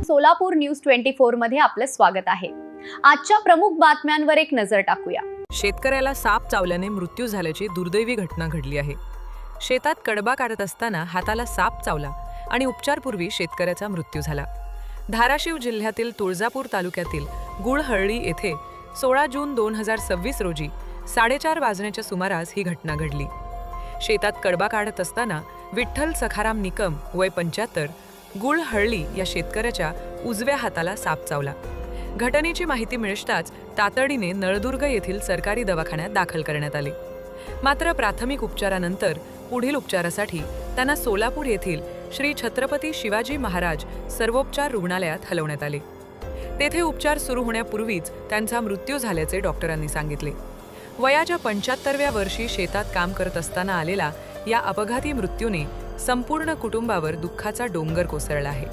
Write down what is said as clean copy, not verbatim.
Solapur news 24 मध्ये आपलं स्वागत आहे। आजच्या प्रमुख बातम्यांवर एक नजर टाकूया। शेतकऱ्याला साप चावल्याने मृत्यू झाल्याची दुर्दैवी घटना घडली आहे। शेतात कडबा काढत असताना हाताला साप चावला आणि उपचारपूर्वी शेतकऱ्याचा मृत्यू झाला। धाराशिव जिल्ह्यातील तुळजापूर तालुक्यातील गुळहळ्ळी येथे 16 जून 2026 रोजी 4:30 वाजण्याच्या सुमारास ही घटना घडली। शेतात कडबा काढत असताना विठ्ठल सखाराम निकम वय 75 गुळहळ्ळी या शेतकऱ्याच्या उजव्या हाताला साप चावला। घटनेची माहिती मिळताच तातडीने नळदुर्ग येथील सरकारी दवाखान्यात दाखल करण्यात आले। मात्र प्राथमिक उपचारानंतर पुढील उपचारासाठी त्यांना सोलापूर येथील श्री छत्रपती शिवाजी महाराज सर्वोपचार रुग्णालयात हलवण्यात आले। तेथे उपचार सुरू होण्यापूर्वीच त्यांचा मृत्यू झाल्याचे डॉक्टरांनी सांगितले। वयाच्या 75व्या वर्षी शेतात काम करत असताना आलेला या अपघाती मृत्यूने संपूर्ण कुटुंबावर दुःखाचा डोंगर कोसळला आहे।